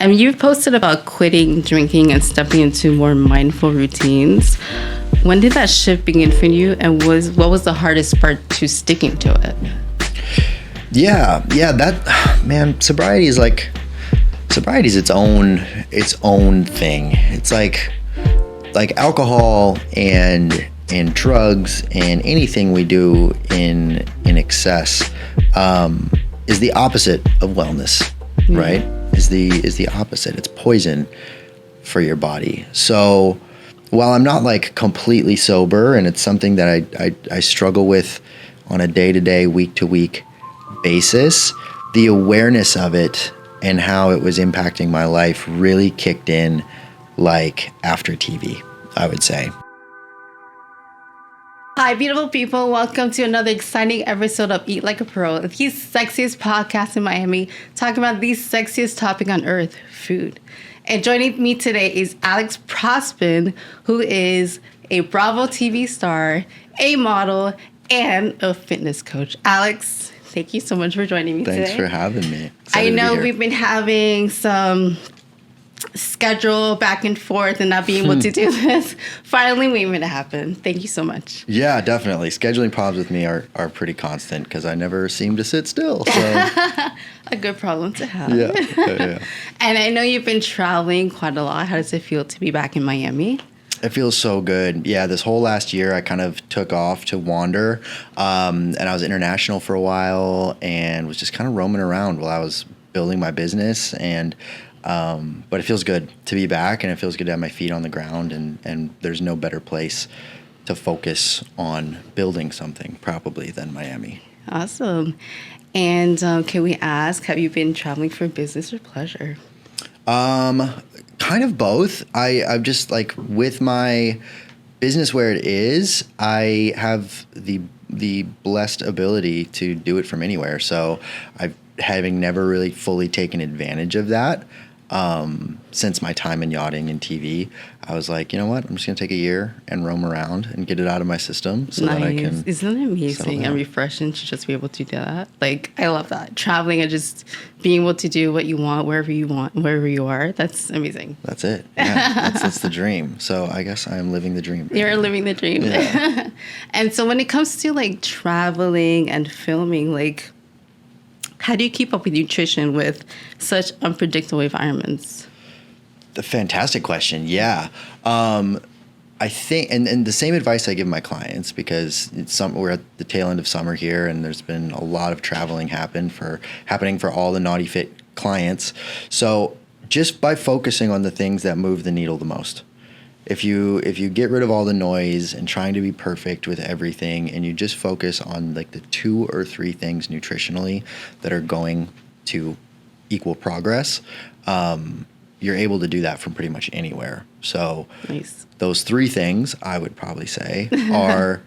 And you've posted about quitting drinking and stepping into more mindful routines. When did that shift begin for you, and what was the hardest part to sticking to it? Yeah, that, man, sobriety is its own thing. It's like alcohol and drugs and anything we do in excess is the opposite of wellness, right? Is the opposite. It's poison for your body. So while I'm not like completely sober, and it's something that I struggle with on a day-to-day, week-to-week basis, the awareness of it and how it was impacting my life really kicked in like after TV, I would say. Hi, beautiful people. Welcome to another exciting episode of Eat Like a Pro, the sexiest podcast in Miami, talking about the sexiest topic on earth, food. And joining me today is Alex Propson, who is a Bravo TV star, a model, and a fitness coach. Alex, thank you so much for joining me today. Thanks for having me. I know we've been having some schedule back and forth and not being able to do this. Finally, we made it happen. Thank you so much. Yeah, definitely. Scheduling problems with me are pretty constant because I never seem to sit still. So. A good problem to have. Yeah. And I know you've been traveling quite a lot. How does it feel to be back in Miami? It feels so good. Yeah, this whole last year I kind of took off to wander, and I was international for a while and was just kind of roaming around while I was building my business. And but it feels good to be back, and it feels good to have my feet on the ground, and there's no better place to focus on building something probably than Miami. Awesome. And can we ask, have you been traveling for business or pleasure? Kind of both. I've just like with my business where it is, I have the blessed ability to do it from anywhere. So having never really fully taken advantage of that since my time in yachting and TV, I was like, you know what? I'm just gonna take a year and roam around and get it out of my system so that I can. Isn't it amazing and refreshing to just be able to do that? Like, I love that. Traveling and just being able to do what you want, wherever you are. That's amazing. That's it. Yeah, that's the dream. So I guess I am living the dream. You're living the dream. Yeah. And so when it comes to like traveling and filming, like, how do you keep up with nutrition with such unpredictable environments? A fantastic question. Yeah. I think, and the same advice I give my clients, because we're at the tail end of summer here, and there's been a lot of traveling happening for all the Nautifit clients. So just by focusing on the things that move the needle the most. If you get rid of all the noise and trying to be perfect with everything, and you just focus on like the 2 or 3 things nutritionally that are going to equal progress, you're able to do that from pretty much anywhere. So nice. Those 3 things I would probably say are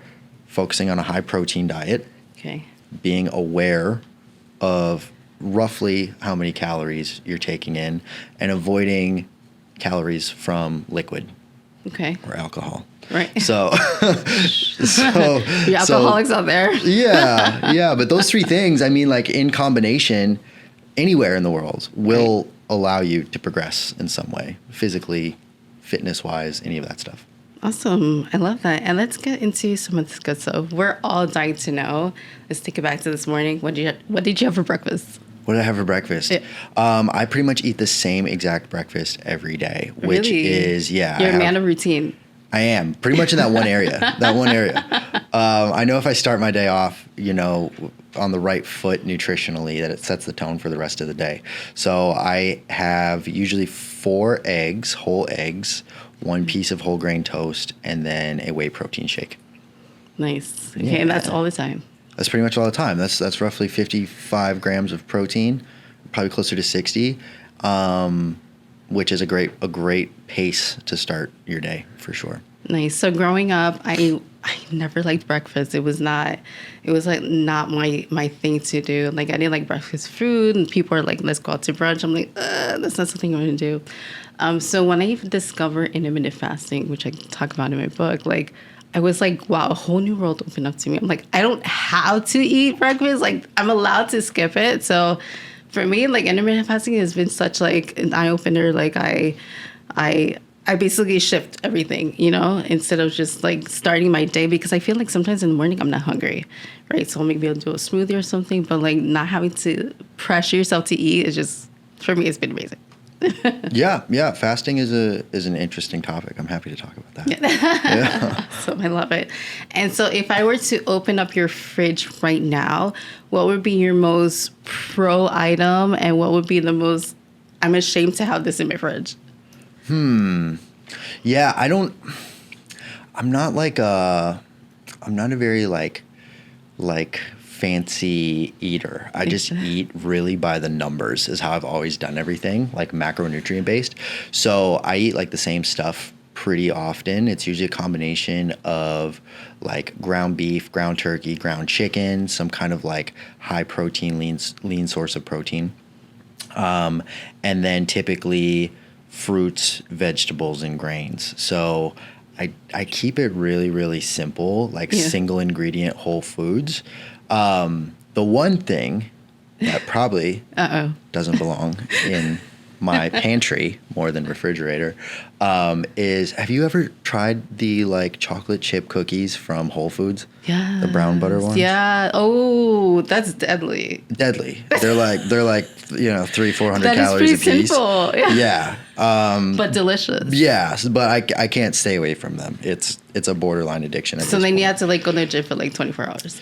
focusing on a high protein diet, okay, being aware of roughly how many calories you're taking in, and avoiding calories from liquid. Okay. Or alcohol. Right. So the alcoholics out there. Yeah. But those 3 things, I mean, like in combination, anywhere in the world will allow you to progress in some way, physically, fitness-wise, any of that stuff. Awesome. I love that. And let's get into some of this good stuff. We're all dying to know. Let's take it back to this morning. What did you have for breakfast? What did I have for breakfast? Yeah. I pretty much eat the same exact breakfast every day, which is, You're a man of routine. I am pretty much in that one area. I know if I start my day off, on the right foot nutritionally, that it sets the tone for the rest of the day. So I have usually 4 eggs, whole eggs, 1 piece of whole grain toast, and then a whey protein shake. Nice. Okay, yeah. And that's all the time. That's pretty much all the time. That's roughly 55 grams of protein, probably closer to 60, which is a great pace to start your day for sure. Nice. So growing up, I never liked breakfast. It was like not my thing to do. Like, I didn't like breakfast food, and people are like, let's go out to brunch. I'm like, that's not something I'm going to do. So when I even discovered intermittent fasting, which I talk about in my book, like, I was like, wow, a whole new world opened up to me. I'm like, I don't have to eat breakfast. Like, I'm allowed to skip it. So For me, like intermittent fasting has been such like an eye opener. Like I basically shift everything, you know, instead of just like starting my day, because I feel like sometimes in the morning I'm not hungry, right? So maybe I'll do a smoothie or something, but like not having to pressure yourself to eat is just, for me, it's been amazing. Yeah. Fasting is an interesting topic. I'm happy to talk about that. Yeah. So I love it. And so if I were to open up your fridge right now, what would be your most pro item, and what would be the most, I'm ashamed to have this in my fridge? Yeah, I'm not a very like fancy eater. I just eat really by the numbers is how I've always done everything, like macronutrient based. So I eat like the same stuff pretty often. It's usually a combination of like ground beef, ground turkey, ground chicken, some kind of like high protein, lean source of protein. And then typically fruits, vegetables, and grains. So I keep it really, really simple, like single ingredient whole foods. The one thing that probably doesn't belong in my pantry more than refrigerator is, have you ever tried the like chocolate chip cookies from Whole Foods? Yeah. The brown butter ones? Yeah. Oh, that's deadly. Deadly. They're like 300-400 That calories is pretty a piece. simple. Yeah. But delicious. Yeah, but I can't stay away from them. It's a borderline addiction. So then you have to like go to the gym for like 24 hours.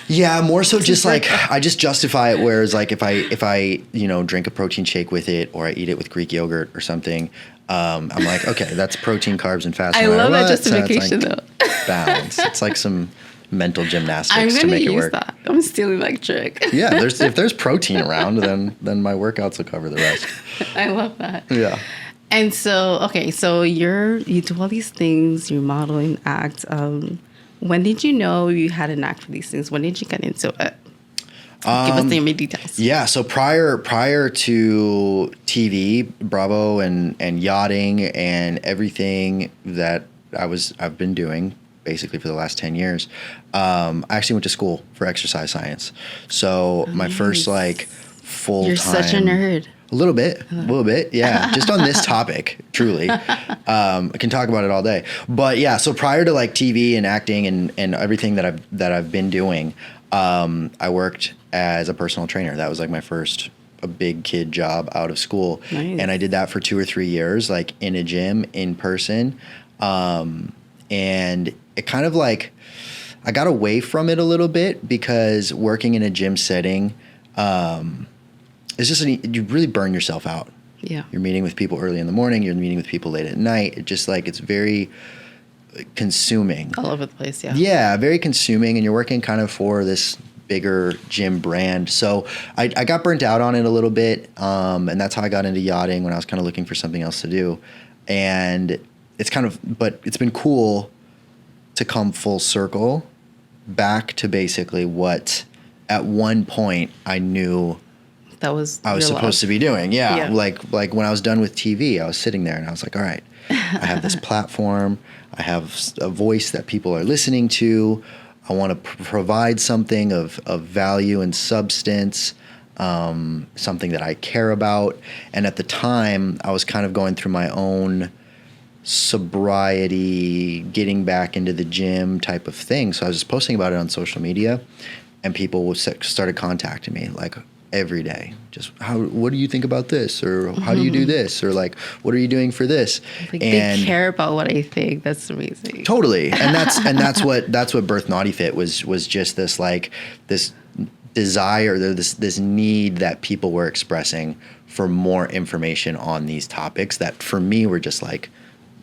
Yeah, more so just like I just justify it. Whereas like if I drink a protein shake with it, or I eat it with Greek yogurt or something, I'm like, okay, that's protein, carbs, and fats. I love that justification though. Balance. It's like some mental gymnastics to make it work. That. I'm stealing that trick. Yeah, if there's protein around, then my workouts will cover the rest. I love that. Yeah. And so, okay, so you do all these things, you model and act. When did you know you had an knack for these things? When did you get into it? Give us the details. Yeah, so prior to TV, Bravo, and yachting and everything that I've been doing basically for the last 10 years, I actually went to school for exercise science. So my first like full-time... You're such a nerd. A little bit, yeah. Just on this topic, truly. I can talk about it all day. But yeah, so prior to like TV and acting and everything that I've been doing, I worked as a personal trainer. That was like my first a big kid job out of school. Nice. And I did that for 2 or 3 years, like in a gym, in person. And it kind of like, I got away from it a little bit because working in a gym setting, it's just, you really burn yourself out. Yeah. You're meeting with people early in the morning. You're meeting with people late at night. It just like, it's very consuming. All over the place, yeah. Yeah, very consuming. And you're working kind of for this bigger gym brand. So I got burnt out on it a little bit. And that's how I got into yachting, when I was kind of looking for something else to do. And but it's been cool to come full circle back to basically what at one point I knew I was supposed to be doing. Yeah. Like when I was done with TV, I was sitting there and I was like, all right, I have this platform. I have a voice that people are listening to. I want to provide something of value and substance, something that I care about. And at the time, I was kind of going through my own sobriety, getting back into the gym type of thing. So I was just posting about it on social media, and people started contacting me like every day. Just, what do you think about this? Or how do you do this? Or like, what are you doing for this? Like, they care about what I think. That's amazing. Totally. And that's what birthed Nautifit was just this like this desire, this need that people were expressing for more information on these topics that for me were just like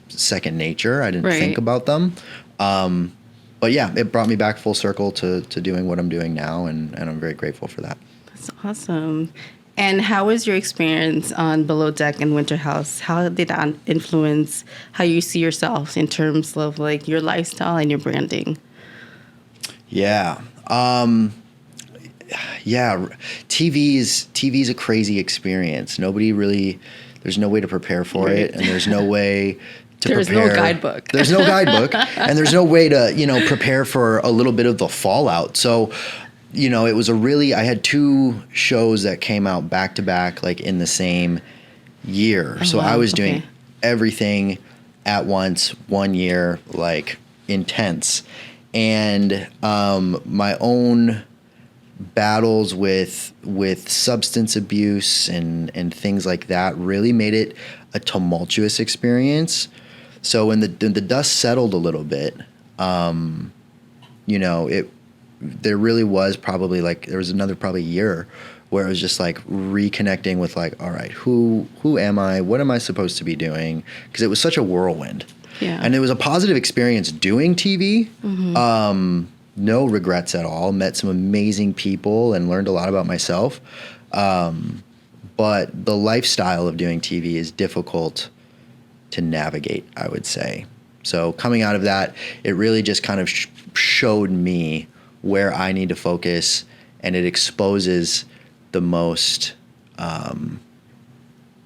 second nature. I didn't think about them. But yeah, it brought me back full circle to doing what I'm doing now, and I'm very grateful for that. That's awesome. And how was your experience on Below Deck and Winter House? How did that influence how you see yourself in terms of like your lifestyle and your branding? Yeah. TV's a crazy experience. There's no way to prepare for it, and there's no way to prepare. There's no guidebook. There's no guidebook, and there's no way to, prepare for a little bit of the fallout. So it was I had 2 shows that came out back to back, like in the same year. Oh, So wow. I was doing Okay. everything at once, 1 year, like intense. And my own battles with substance abuse and things like that really made it a tumultuous experience. So when the dust settled a little bit, there really was probably there was another probably year where it was just like reconnecting with like, all right, who am I? What am I supposed to be doing? Because it was such a whirlwind. Yeah. And it was a positive experience doing TV. No regrets at all. Met some amazing people and learned a lot about myself. But the lifestyle of doing TV is difficult to navigate, I would say. So coming out of that, it really just kind of showed me where I need to focus, and it exposes the most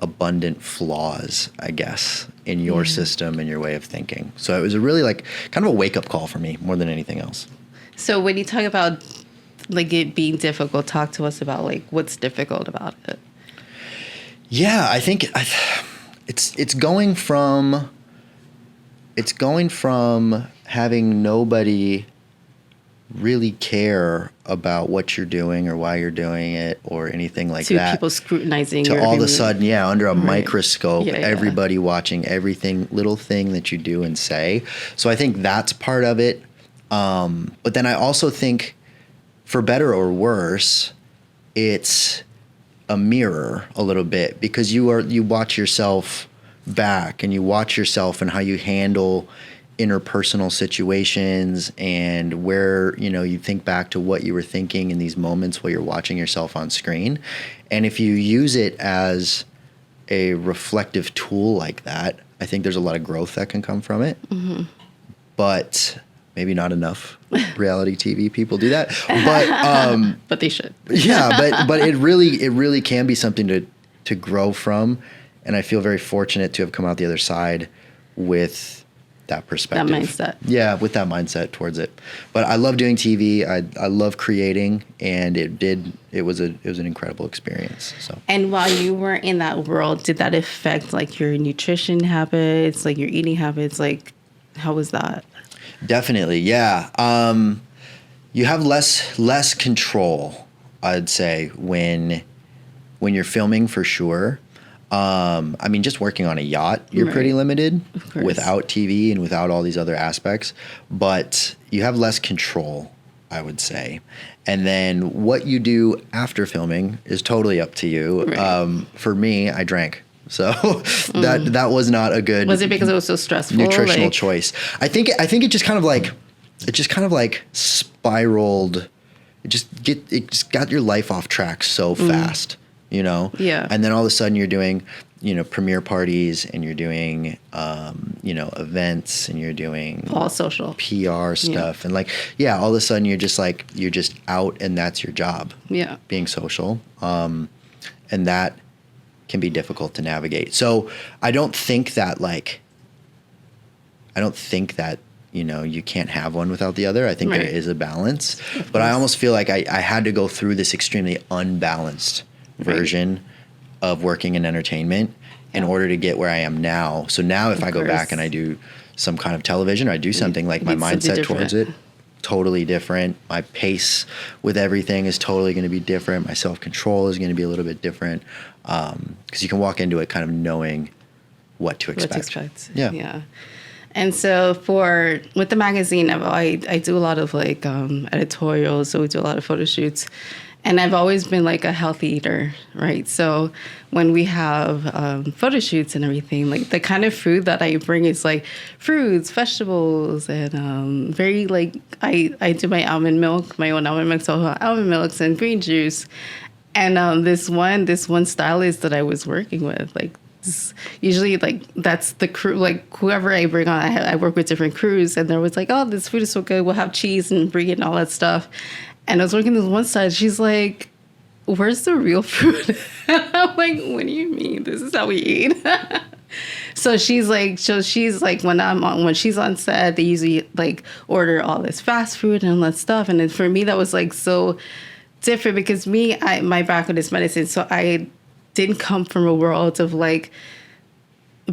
abundant flaws, I guess, in your system and your way of thinking. So it was a really kind of a wake-up call for me more than anything else. So when you talk about like it being difficult, talk to us about like what's difficult about it. Yeah, I think it's going from having nobody really care about what you're doing or why you're doing it or anything like To that. people scrutinizing To your all of a every sudden, under a microscope, Yeah. everybody watching everything, little thing that you do and say. So I think that's part of it. But then I also think, for better or worse, it's a mirror a little bit, because you watch yourself back and you watch yourself and how you handle interpersonal situations, and where you think back to what you were thinking in these moments while you're watching yourself on screen. And if you use it as a reflective tool like that, I think there's a lot of growth that can come from it. But maybe not enough reality TV people do that. But but they should. yeah, but it really can be something to grow from, and I feel very fortunate to have come out the other side with that perspective. That mindset. Yeah, with that mindset towards it. But I love doing TV. I love creating, and it was an incredible experience. So. And while you were in that world, did that affect like your nutrition habits, like your eating habits? Like, how was that? Definitely, yeah. You have less control, I'd say, when you're filming, for sure. I mean, just working on a yacht, you're pretty limited without TV and without all these other aspects. But you have less control, I would say. And then what you do after filming is totally up to you. Right. For me, I drank. So that was not a good. Was it because it was so stressful? Nutritional choice. I think it just kind of like spiraled. It just got your life off track so fast, Yeah. And then all of a sudden you're doing, premiere parties, and you're doing, events, and you're doing all social PR stuff, and all of a sudden you're just out, and that's your job. Yeah. Being social, and that can be difficult to navigate. So I don't think that you can't have one without the other. I think there is a balance, but I almost feel like I had to go through this extremely unbalanced version of working in entertainment in order to get where I am now. So now if I go back and I do some kind of television, or I do something, like my mindset towards it, totally different. My pace with everything is totally going to be different. My self-control is going to be a little bit different. Because you can walk into it kind of knowing what to expect. Yeah. And so with the magazine, I do a lot of editorials, so we do a lot of photo shoots. And I've always been like a healthy eater, right? So when we have photo shoots and everything, like the kind of food that I bring is like fruits, vegetables, and very I do my own almond milk, so almond milks and green juice. And this one stylist that I was working with, usually that's the crew, whoever I bring on, I work with different crews, and they're always like, oh, this food is so good, we'll have cheese and brie and all that stuff. And I was working this one side, she's like, where's the real food? I'm like, what do you mean? This is how we eat. So she's like when she's on set, they usually like order all this fast food and all that stuff. And then for me, that was like so different because my background is medicine, so I didn't come from a world of like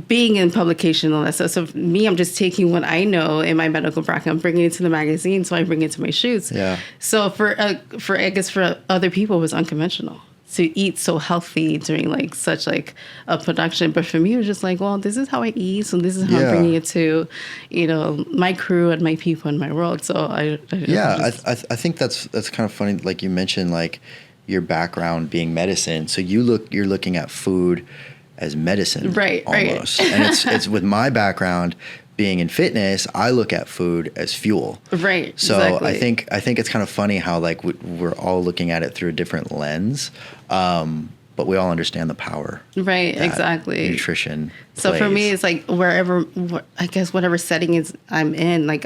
being in publication and all that stuff. So for me, I'm just taking what I know in my medical background, bringing it to the magazine, so I bring it to my shoots. Yeah. So for I guess for other people, it was unconventional to eat so healthy during like such like a production. But for me, it was just like, well, this is how I eat, so this is how I'm bringing it to, my crew and my people in my world. So I think that's kind of funny. Like you mentioned, like your background being medicine, so you're looking at food as medicine, right? Almost, and it's with my background being in fitness, I look at food as fuel. Right. So exactly. I think it's kind of funny how like we're all looking at it through a different lens, but we all understand the power. Right. Exactly. Nutrition. So plays. for me, it's like whatever setting is I'm in, like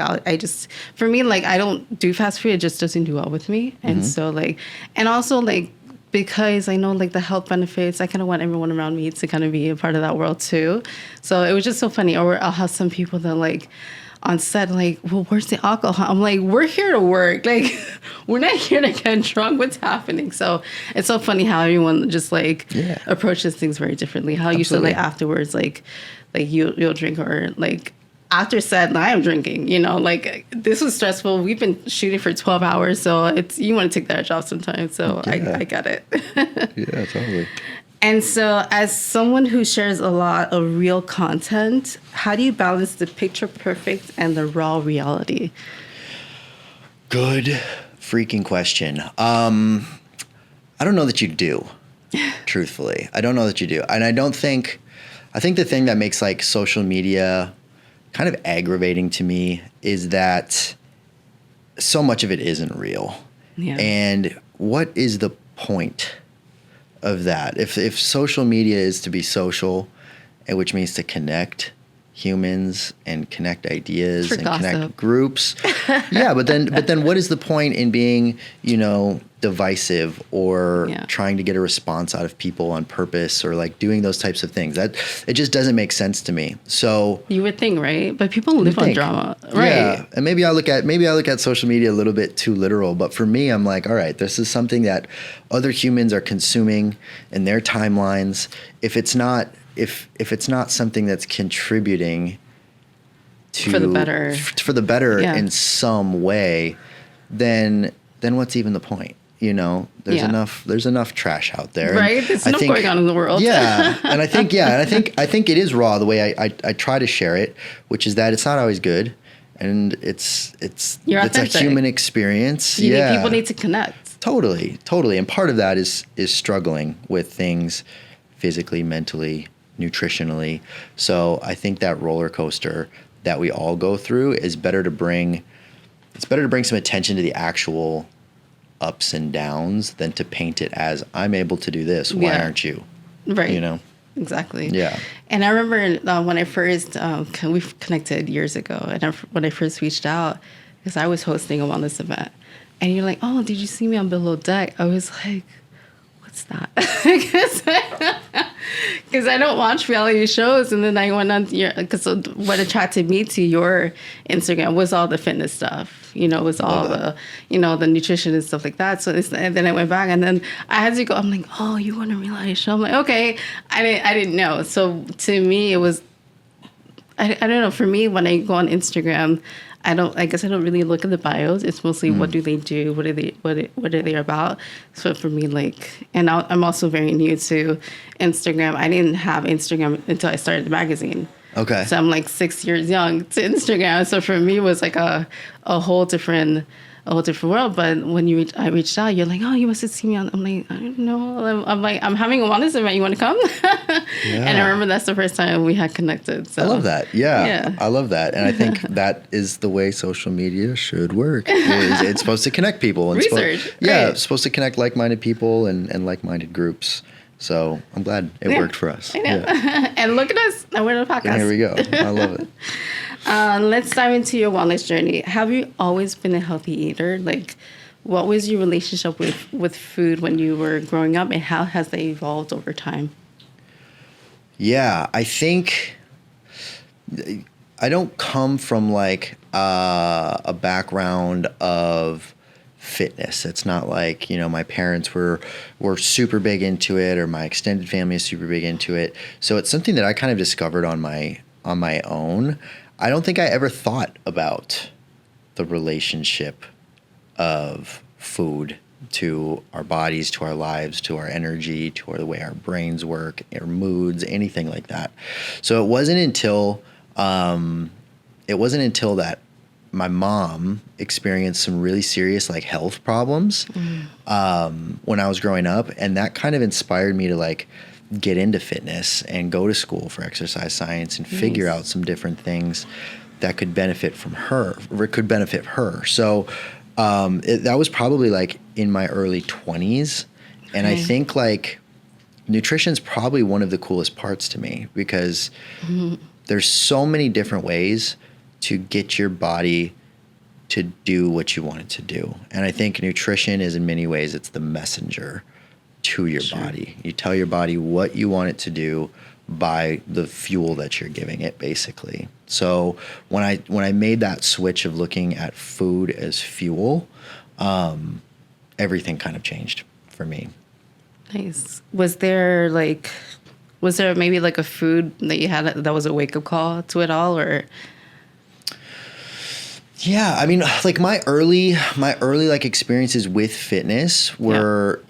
for me, like I don't do fast food. It just doesn't do well with me. And so like, and also like, because I know like the health benefits, I kind of want everyone around me to kind of be a part of that world too. So it was just so funny. Or I'll have some people that like on set, like, well, where's the alcohol? I'm like, we're here to work. Like, we're not here to get drunk. What's happening? So it's so funny how everyone just like approaches things very differently. How you said like afterwards, like you'll drink, or like after set, I am drinking, like this was stressful. We've been shooting for 12 hours. So you want to take that edge off sometimes. So I got it. Yeah, totally. And so as someone who shares a lot of real content, how do you balance the picture perfect and the raw reality? Good freaking question. I don't know that you do, truthfully. I don't know that you do. And I think the thing that makes like social media kind of aggravating to me is that so much of it isn't real. Yeah. And what is the point of that? If social media is to be social, and which means to connect humans and connect ideas and connect groups. Yeah, but then what is the point in being, divisive or trying to get a response out of people on purpose, or like doing those types of things? That it just doesn't make sense to me. So you would think, right? But people live on drama, right? Yeah. And maybe I look at social media a little bit too literal, but for me, I'm like, all right, this is something that other humans are consuming in their timelines. If it's not something that's contributing to for the better in some way, then what's even the point? There's enough trash out there. Right. There's enough going on in the world. Yeah. And I think it is raw the way I try to share it, which is that it's not always good. And it's a human experience. People need to connect. Totally. And part of that is struggling with things physically, mentally, nutritionally. So I think that roller coaster that we all go through is better to bring some attention to the actual ups and downs than to paint it as, I'm able to do this, why aren't you? Right. Exactly. Yeah. And I remember when I first we've connected years ago, and when I first reached out, because I was hosting a wellness event, and you're like, oh, did you see me on Below Deck? I was like, what's that? Because I don't watch reality shows. And then I went on because what attracted me to your Instagram was all the fitness stuff, was all the, the nutrition and stuff like that. So and then I went back, and then I had to go, I'm like, oh, you want a reality show? I'm like, okay. I didn't know. So to me, it was, I don't know. For me, when I go on Instagram, I guess I don't really look at the bios. It's mostly what do they do? What are they about? So for me, like, and I'm also very new to Instagram. I didn't have Instagram until I started the magazine. Okay. So I'm like 6 years young to Instagram. So for me, it was like a whole different world. But when I reached out, you're like, oh, you must have seen me on. I'm like, I don't know. I'm like, I'm having a wellness event. You want to come? And I remember that's the first time we had connected. So. I love that. Yeah. I love that. And I think that is the way social media should work. It's supposed to connect people. And Research. It's supposed to connect like-minded people and like-minded groups. So I'm glad it worked for us. I know. Yeah. And look at us. Now we're in a podcast. And here we go. I love it. Let's dive into your wellness journey. Have you always been a healthy eater? Like, what was your relationship with food when you were growing up, and how has that evolved over time? Yeah, I think I don't come from like a background of fitness. It's not like, my parents were super big into it, or my extended family is super big into it. So it's something that I kind of discovered on my own. I don't think I ever thought about the relationship of food to our bodies, to our lives, to our energy, to the way our brains work, our moods, anything like that. So it wasn't until that my mom experienced some really serious like health problems when I was growing up, and that kind of inspired me to like get into fitness and go to school for exercise science and figure out some different things that could benefit from her, or could benefit her. So that was probably like in my early 20s. And I think like nutrition's probably one of the coolest parts to me, because there's so many different ways to get your body to do what you want it to do. And I think nutrition is, in many ways, it's the messenger to your body. You tell your body what you want it to do by the fuel that you're giving it, basically. So when I made that switch of looking at food as fuel, everything kind of changed for me. Nice. Was there maybe like a food that you had that was a wake up call to it all, or? Yeah, I mean, like my early like experiences with fitness were,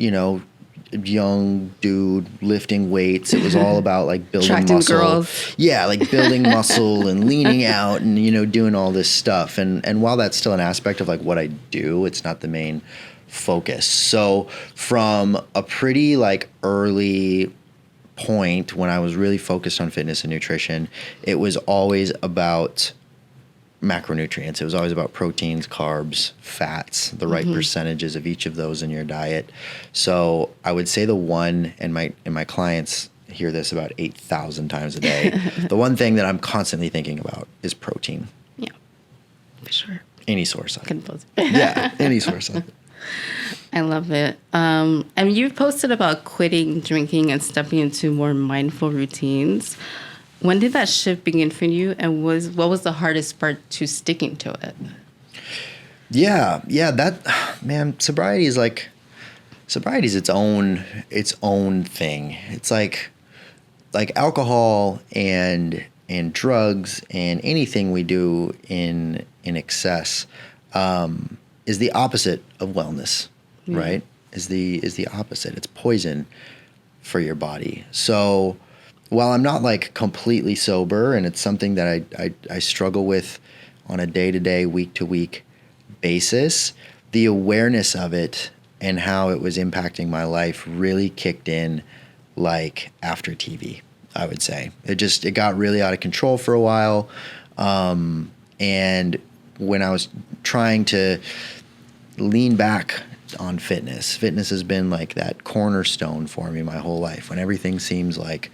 young dude lifting weights. It was all about like building Attracting muscle. girls. Yeah, like building muscle and leaning out and doing all this stuff. And while that's still an aspect of like what I do, it's not the main focus. So from a pretty like early point when I was really focused on fitness and nutrition, it was always about macronutrients. It was always about proteins, carbs, fats, the right percentages of each of those in your diet. So I would say the one, and my clients hear this about 8,000 times a day, the one thing that I'm constantly thinking about is protein. Yeah, for sure. Any source of it. Yeah, any source of it. I love it. And you've posted about quitting drinking and stepping into more mindful routines. When did that shift begin for you, and what was the hardest part to sticking to it? Yeah, that, man, sobriety is its own thing. It's like alcohol and drugs and anything we do in excess is the opposite of wellness, right? Is the opposite. It's poison for your body. So while I'm not like completely sober, and it's something that I struggle with on a day-to-day, week-to-week basis, the awareness of it and how it was impacting my life really kicked in like after TV, I would say. It got really out of control for a while. And when I was trying to lean back on fitness has been like that cornerstone for me my whole life. When everything seems like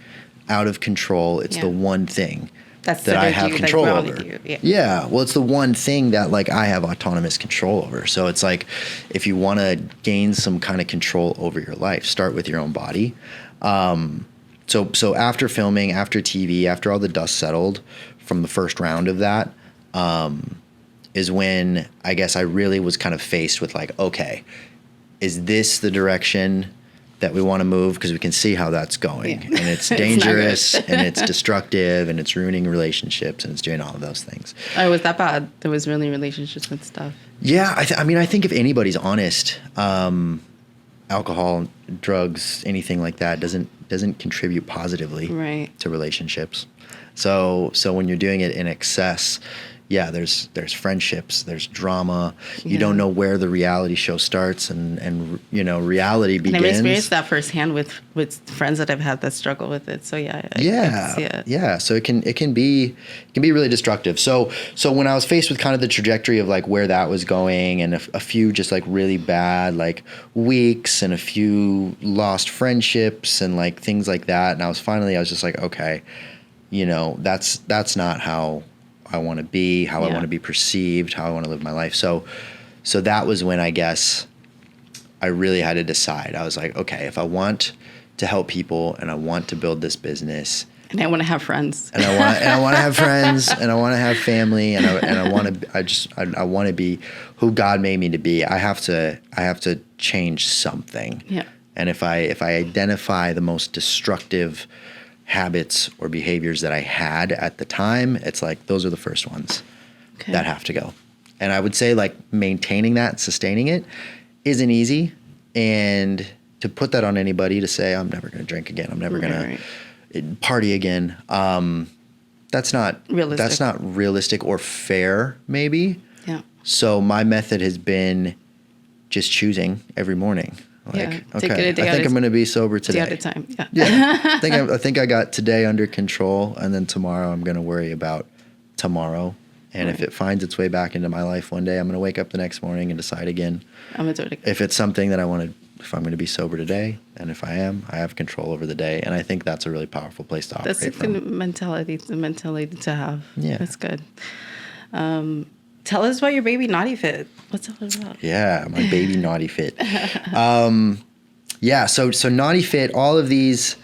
out of control, it's the one thing that I have control over. Yeah. Well, it's the one thing that like I have autonomous control over. So it's like, if you want to gain some kind of control over your life, start with your own body. So after filming, after TV, after all the dust settled from the first round of that, is when I guess I really was kind of faced with like, okay, is this the direction that we want to move? Because we can see how that's going, and it's dangerous and it's destructive and it's ruining relationships and it's doing all of those things. Oh, was that bad? There was really relationships and stuff. Yeah, I mean, I think if anybody's honest, alcohol, drugs, anything like that doesn't contribute positively to relationships. So when you're doing it in excess, yeah, there's friendships, there's drama. You don't know where the reality show starts and reality begins. And I've experienced that firsthand with friends that I've had that struggle with it. So yeah. Yeah. So it can be really destructive. So when I was faced with kind of the trajectory of like where that was going, and a few just like really bad like weeks and a few lost friendships and like things like that, and I was just like, okay, that's not how I want to be, how I want to be perceived, how I want to live my life. So that was when I guess I really had to decide. I was like, okay, if I want to help people and I want to build this business, And I want to have friends. And I want to have friends, and I want to have family, and I want to be who God made me to be. I have to change something. Yeah. And if I identify the most destructive habits or behaviors that I had at the time, it's like those are the first ones that have to go. And I would say like maintaining that and sustaining it isn't easy. And to put that on anybody to say, I'm never going to drink again, I'm never going to party again. That's not realistic. That's not realistic or fair, maybe. Yeah. So my method has been just choosing every morning. Like, okay, I think I'm going to be sober today. Day at a time. Yeah. Yeah. I think I got today under control, and then tomorrow I'm going to worry about tomorrow. And if it finds its way back into my life one day, I'm going to wake up the next morning and decide again. I'm going to do it again. If it's something that I want to, if I'm going to be sober today, and if I am, I have control over the day. And I think that's a really powerful place to operate from. That's a good mentality to have. Yeah. That's good. Tell us about your baby Nautifit. What's that about? Yeah, my baby Nautifit. So Nautifit, all of these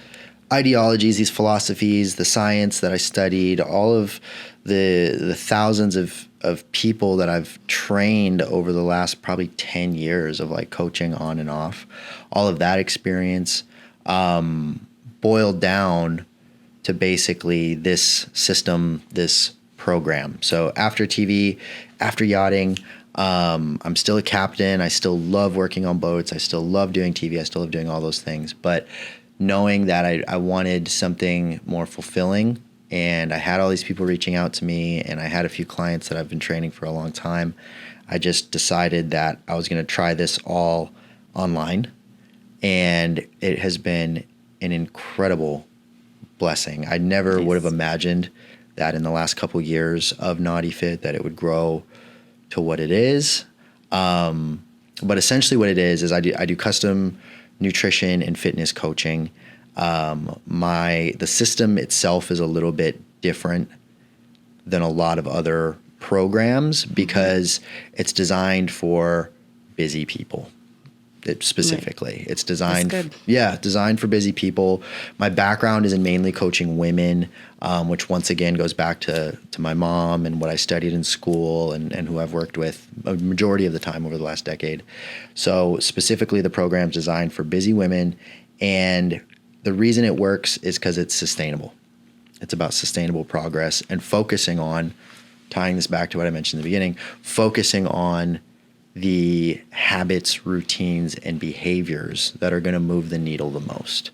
ideologies, these philosophies, the science that I studied, all of the thousands of people that I've trained over the last probably 10 years of like coaching on and off, all of that experience boiled down to basically this system, this program. So after TV, after yachting, I'm still a captain. I still love working on boats. I still love doing TV. I still love doing all those things. But knowing that I wanted something more fulfilling, and I had all these people reaching out to me, and I had a few clients that I've been training for a long time, I just decided that I was going to try this all online. And it has been an incredible blessing. I never would have imagined that in the last couple of years of Nautifit that it would grow to what it is. But essentially what it is I do custom nutrition and fitness coaching. The system itself is a little bit different than a lot of other programs because it's designed for busy people. Specifically, it's designed for busy people. My background is in mainly coaching women, which once again goes back to my mom and what I studied in school and who I've worked with a majority of the time over the last decade. So specifically the program's designed for busy women, and the reason it works is because it's sustainable. It's about sustainable progress and focusing on, tying this back to what I mentioned in the beginning, focusing on the habits, routines, and behaviors that are going to move the needle the most.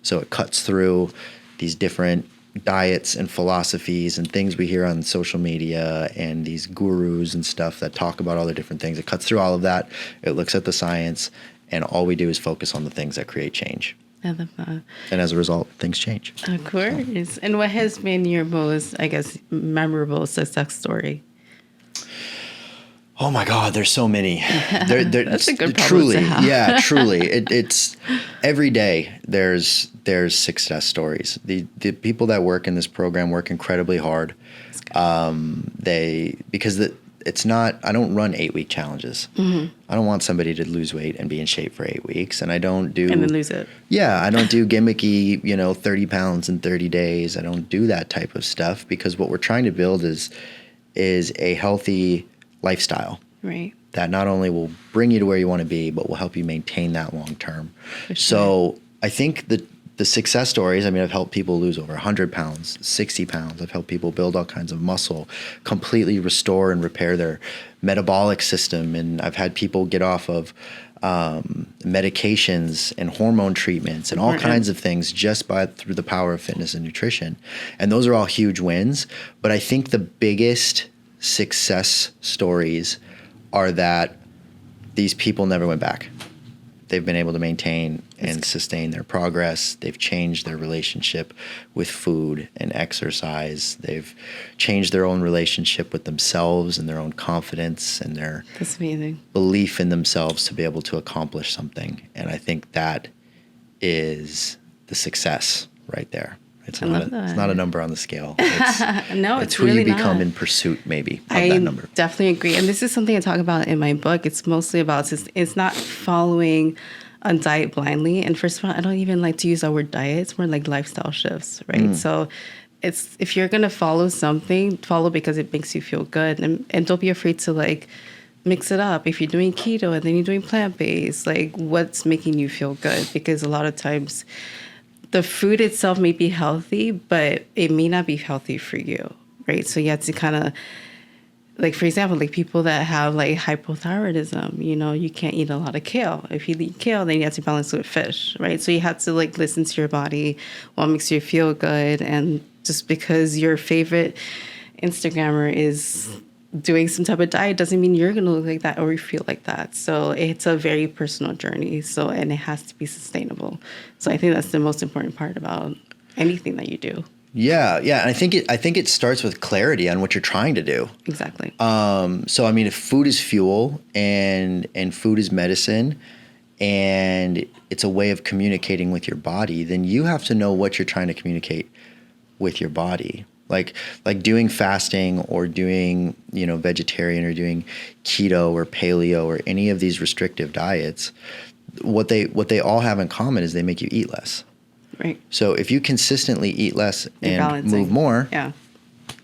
So it cuts through these different diets and philosophies and things we hear on social media and these gurus and stuff that talk about all the different things. It cuts through all of that. It looks at the science, and all we do is focus on the things that create change. I love that. And as a result, things change. Of course. So. And what has been your most, memorable success story? Oh my God, there's so many. That's a good problem to have. Yeah, truly. It's every day there's success stories. The people that work in this program work incredibly hard. It's not, I don't run 8-week challenges. Mm-hmm. I don't want somebody to lose weight and be in shape for 8 weeks. And I don't do... And then lose it. Yeah, I don't do gimmicky, 30 pounds in 30 days. I don't do that type of stuff because what we're trying to build is a healthy lifestyle. Right. That not only will bring you to where you want to be, but will help you maintain that long term. Sure. So I think the success stories, I've helped people lose over 100 pounds, 60 pounds. I've helped people build all kinds of muscle, completely restore and repair their metabolic system. And I've had people get off of medications and hormone treatments and all kinds of things just through the power of fitness and nutrition. And those are all huge wins. But I think the biggest success stories are that these people never went back. They've been able to maintain and sustain their progress. They've changed their relationship with food and exercise. They've changed their own relationship with themselves and their own confidence and their belief in themselves to be able to accomplish something. And I think that is the success right there. It's not a number on the scale. It's who really you become in pursuit, maybe, of that number. I definitely agree. And this is something I talk about in my book. It's mostly about, it's not following a diet blindly. And first of all, I don't even like to use that word diet. It's more like lifestyle shifts, right? So it's, if you're going to follow something, follow because it makes you feel good. And don't be afraid to like mix it up. If you're doing keto and then you're doing plant-based, like what's making you feel good? Because a lot of times the food itself may be healthy, but it may not be healthy for you, right? So you have to kind of, like, for example, like people that have like hypothyroidism, you know, you can't eat a lot of kale. If you eat kale, then you have to balance it with fish, right? So you have to like listen to your body, what makes you feel good. And just because your favorite Instagrammer is doing some type of diet doesn't mean you're going to look like that or you feel like that. So it's a very personal journey. So, and it has to be sustainable. So I think that's the most important part about anything that you do. Yeah, yeah. And I think it starts with clarity on what you're trying to do. Exactly. So I mean, if food is fuel and food is medicine and it's a way of communicating with your body, then you have to know what you're trying to communicate with your body. Like doing fasting or doing, you know, vegetarian or doing keto or paleo or any of these restrictive diets, what they all have in common is they make you eat less. Right. So if you consistently eat less and balancing. move more, Yeah.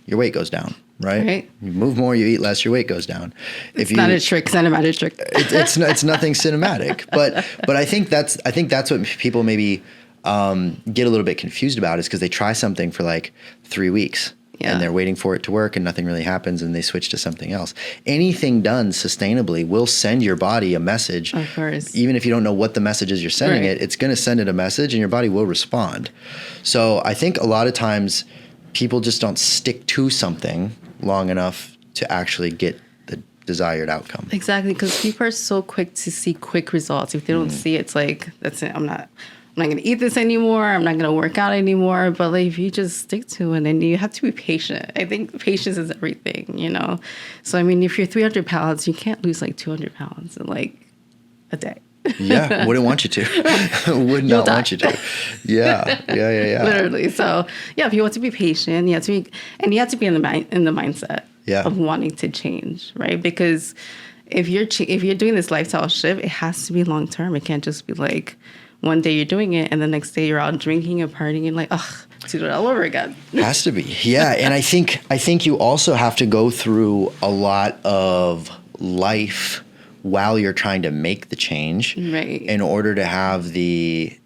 your weight goes down, right? Right. You move more, you eat less, your weight goes down. It's not a trick, cinematic trick. It's nothing cinematic, but I think that's what people maybe get a little bit confused about, is because they try something for like 3 weeks. Yeah. And they're waiting for it to work and nothing really happens and they switch to something else. Anything done sustainably will send your body a message. Of course. Even if you don't know what the message is you're sending Right. it's going to send it a message and your body will respond. So I think a lot of times people just don't stick to something long enough to actually get the desired outcome. Exactly, because people are so quick to see quick results. If they don't see it, it's like, that's it. I'm not going to eat this anymore. I'm not going to work out anymore. But like, if you just stick to it, and you have to be patient. I think patience is everything, you know? So, I mean, if you're 300 pounds, you can't lose like 200 pounds in like a day. Yeah, wouldn't want you to. Would not want you to. Yeah. Literally. So, yeah, if you want to be patient, you have to be, and you have to be in the mindset of wanting to change, right? Because if you're doing this lifestyle shift, it has to be long term. It can't just be like, one day you're doing it, and the next day you're out drinking and partying and like, ugh, to do it all over again. Has to be, yeah. And I think you also have to go through a lot of life while you're trying to make the change, right? In order to have the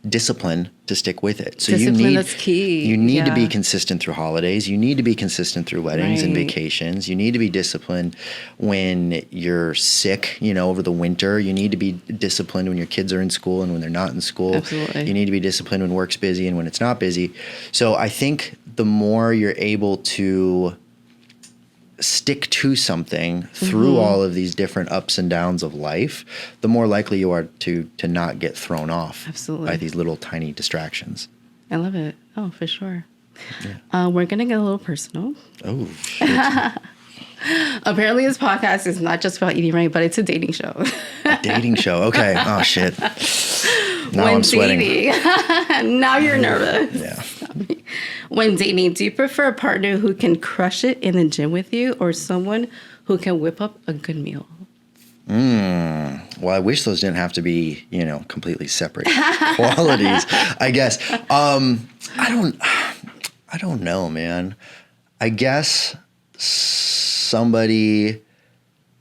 discipline to stick with it. So that's key. You need to be consistent through holidays. You need to be consistent through weddings and vacations. You need to be disciplined when you're sick, you know, over the winter. You need to be disciplined when your kids are in school and when they're not in school. Absolutely. You need to be disciplined when work's busy and when it's not busy. So I think the more you're able to stick to something through all of these different ups and downs of life, the more likely you are to not get thrown off by these little tiny distractions. I love it. Oh, for sure. Yeah. We're going to get a little personal. Oh, shit. Apparently this podcast is not just about eating right, but it's a dating show. A dating show. Okay. Oh, shit. Now I'm sweating. Now you're nervous. Yeah. When dating, do you prefer a partner who can crush it in the gym with you or someone who can whip up a good meal? Well, I wish those didn't have to be, you know, completely separate qualities, I guess. I don't know, man. I guess somebody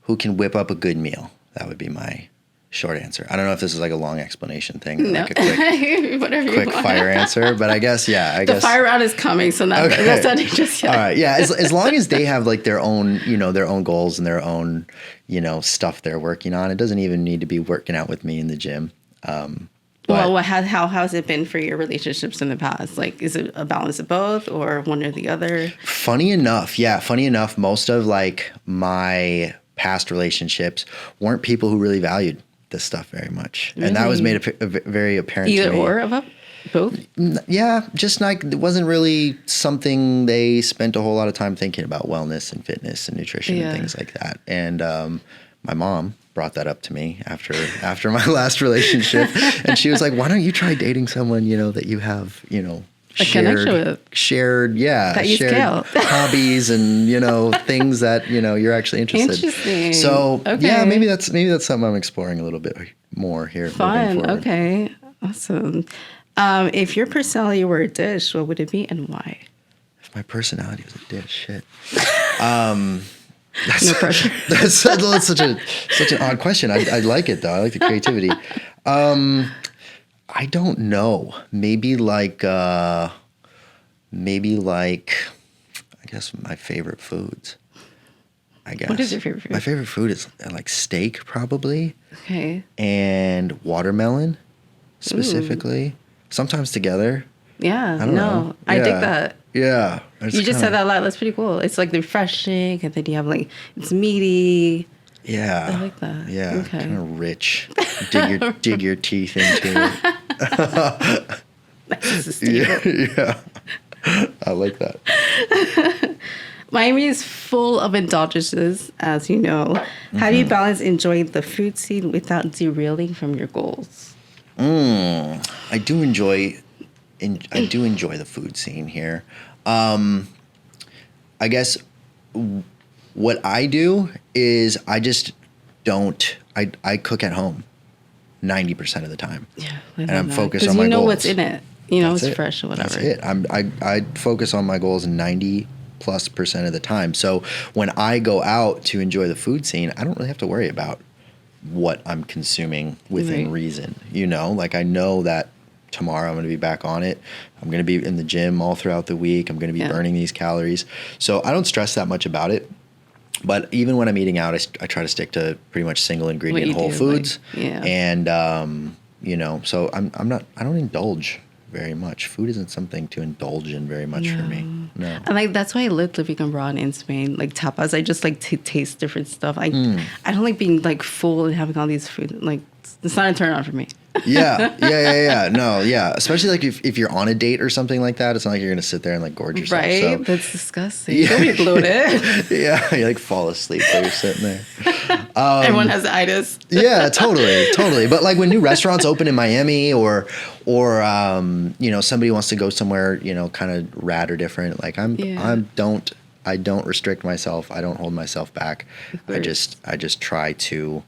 who can whip up a good meal. That would be my short answer. I don't know if this is like a long explanation thing, or like a quick fire answer, but I guess, yeah. The fire round is coming, so that's not just yet. All right, yeah. As long as they have like their own, you know, their own goals and their own, you know, stuff they're working on. It doesn't even need to be working out with me in the gym. Well, how has it been for your relationships in the past? Like, is it a balance of both or one or the other? Funny enough, most of like my past relationships weren't people who really valued this stuff very much. Really? And that was made very apparent to me. Either or of both? Yeah, just like it wasn't really something they spent a whole lot of time thinking about, wellness and fitness and nutrition and things like that. And my mom brought that up to me after my last relationship. And she was like, why don't you try dating someone, you know, that you have, you know, connection with. Shared, yeah. That you shared scale. hobbies and, things that, you're actually interested. Interesting. So, Okay. yeah, maybe that's something I'm exploring a little bit more here. moving Fun. forward. Okay. Awesome. If your personality were a dish, what would it be and why? If my personality was a dish, shit. No pressure. That's such an odd question. I like it though. I like the creativity. I don't know. Maybe like I guess my favorite foods. I guess. What is your favorite food? My favorite food is like steak, probably, Okay. and watermelon, specifically. Ooh. Sometimes together. Yeah. I don't know. I dig Yeah. that. Yeah. You just said that a lot. That's pretty cool. It's like refreshing, and then you have like it's meaty. Yeah. I like that. Yeah. Okay. Kind of rich. Dig your teeth into it. That's sustainable. Yeah. I like that. Miami is full of indulgences, as you know. Mm-hmm. How do you balance enjoying the food scene without derailing from your goals? I do enjoy the food scene here. I guess what I do is I just don't. I cook at home 90% of the time. Yeah, and I'm focused on my goals. Because you know what's in it. That's it's it. fresh or whatever. That's it. I focus on my goals 90+% of the time. So when I go out to enjoy the food scene, I don't really have to worry about what I'm consuming within reason. Like I know that tomorrow I'm going to be back on it. I'm going to be in the gym all throughout the week. I'm going to be burning these calories. So I don't stress that much about it. But even when I'm eating out, I try to stick to pretty much single ingredient whole foods. And, so I don't indulge very much. Food isn't something to indulge in very much for me. No. And that's why I lived living abroad in Spain. Like tapas, I just like to taste different stuff. I don't like being like full and having all these food. Like it's not a turn on for me. Yeah. No, yeah. Especially like if you're on a date or something like that, it's not like you're gonna sit there and like gorge yourself. Right? So. That's disgusting. Yeah. Don't be bloated. Yeah, you like fall asleep while you're sitting there. Everyone has itis. Yeah, totally. But like when new restaurants open in Miami or somebody wants to go somewhere, kind of rad or different, like I don't restrict myself. I don't hold myself back. I just try to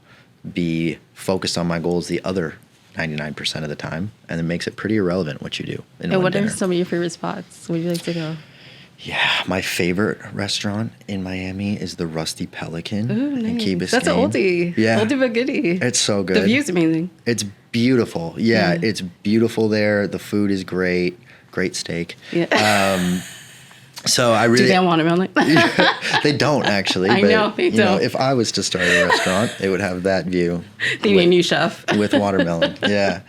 be focused on my goals the other 99% of the time, and it makes it pretty irrelevant what you do. And what are some of your favorite spots? Where do you like to go? Yeah, my favorite restaurant in Miami is the Rusty Pelican in Key Biscayne. That's an oldie. Yeah. Oldie but goodie. It's so good. The view's amazing. It's beautiful. Yeah, it's beautiful there. The food is great. Great steak. Yeah. So I really... Do they have watermelon? They don't, actually. I know, they don't. If I was to start a restaurant, it would have that view. They need a new chef. With watermelon, yeah.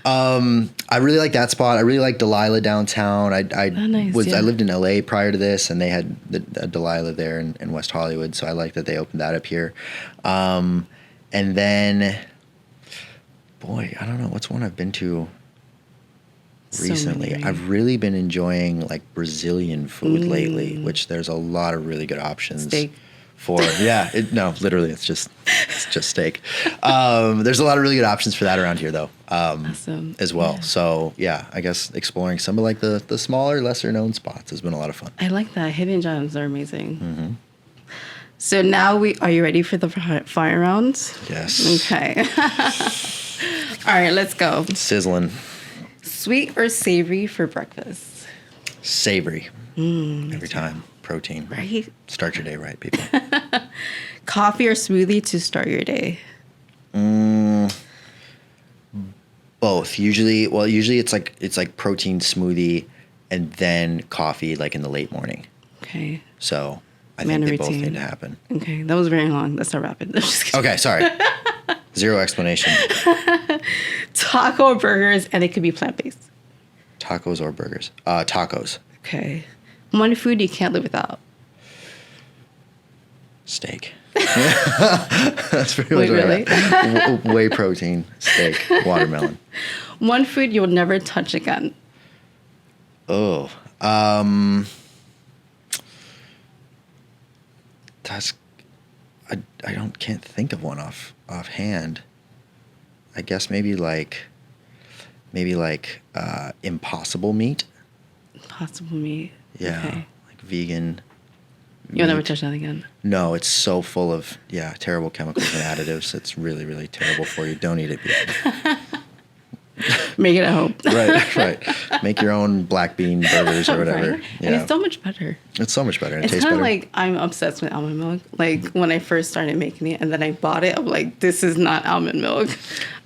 I really like that spot. I really like Delilah downtown. I lived in LA prior to this, and they had the Delilah there in West Hollywood, so I like that they opened that up here. And then, boy, I don't know, what's one I've been to recently? I've really been enjoying like Brazilian food lately, which there's a lot of really good options. Steak. Literally, it's just steak. There's a lot of really good options for that around here, though, awesome. as well. Yeah. So yeah, I guess exploring some of like the smaller, lesser known spots has been a lot of fun. I like that. Hidden gems are amazing. Mm-hmm. So now are you ready for the fire round? Yes. Okay. All right, let's go. Sizzling. Sweet or savory for breakfast? Savory. Every time. Protein. Right? Start your day right, people. Coffee or smoothie to start your day? Both. Usually it's like protein smoothie and then coffee like in the late morning. Okay. So I think they both need to happen. Okay. That was very long. Let's not wrap it. Okay, sorry. Zero explanation. Taco or burgers, and it could be plant-based. Tacos or burgers? Tacos. Okay. One food you can't live without. Steak. That's pretty much really? Whey protein, steak, watermelon. One food you'll never touch again. Oh. That's... I can't think of one offhand. I guess maybe like impossible meat. Impossible meat. Yeah, Okay. like vegan. You'll never meat. touch that again. No, it's so full of terrible chemicals and additives. It's really, really terrible for you. Don't eat it, people. Make it at home. Right. Make your own black bean burgers or whatever. Right? Yeah. And it's so much better. It's so much better. It It's tastes kind of better. like I'm obsessed with almond milk. Like when I first started making it and then I bought it, I'm like, this is not almond milk.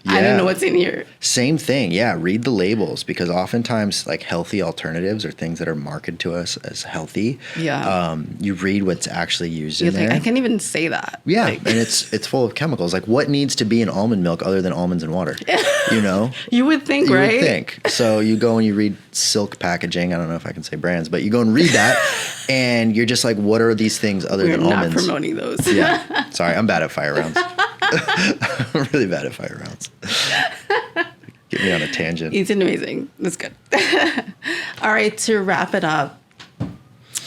I Yeah. don't know what's in here. Same thing. Yeah. Read the labels, because oftentimes like healthy alternatives or things that are marketed to us as healthy. Yeah. You read what's actually used You're in like, there. I can't even say that. Yeah, Like, and it's full of chemicals. Like, what needs to be in almond milk other than almonds and water? You know, you would think, you right? would think. So you go and you read Silk Packaging. I don't know if I can say brands, but you go and read that, and you're just like, what are these things other We're than not almonds? promoting those. Yeah, sorry, I'm bad at fire rounds. I'm really bad at fire rounds. Get me on a tangent. It's amazing. That's good. All right, to wrap it up,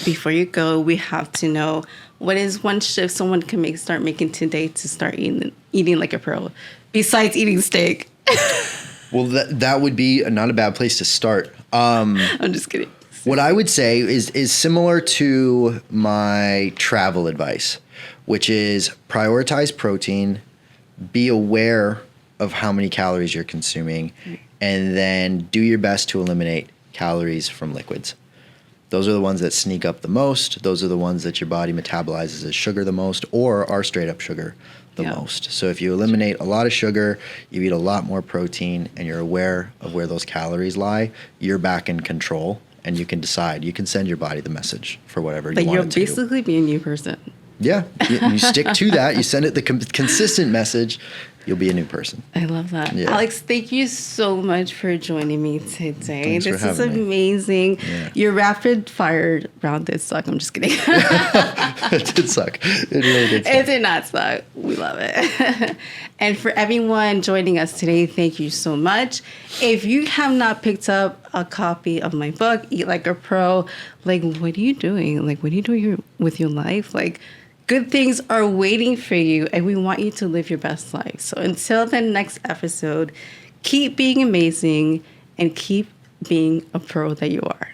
before you go, we have to know, what is one shift someone can start making today to start eating like a pro, besides eating steak? Well, that would be not a bad place to start. I'm just kidding. What I would say is similar to my travel advice, which is prioritize protein, be aware of how many calories you're consuming, and then do your best to eliminate calories from liquids. Those are the ones that sneak up the most. Those are the ones that your body metabolizes as sugar the most, or are straight up sugar the most. So if you eliminate a lot of sugar, you eat a lot more protein, and you're aware of where those calories lie, you're back in control, and you can decide. You can send your body the message for whatever Like you want you'll it to do. basically be a new person. Yeah, you stick to that. You send it the consistent message. You'll be a new person. I love that. Yeah. Alex, thank you so much for joining me today. Thanks for This is having me. amazing. Yeah. Your rapid fire round did suck. I'm just kidding. It did suck. It really did suck. It did not suck. We love it. And for everyone joining us today, thank you so much. If you have not picked up a copy of my book, Eat Like a Pro, like, what are you doing? Like, what are you doing with your life? Like, good things are waiting for you, and we want you to live your best life. So until the next episode, keep being amazing and keep being a pro that you are.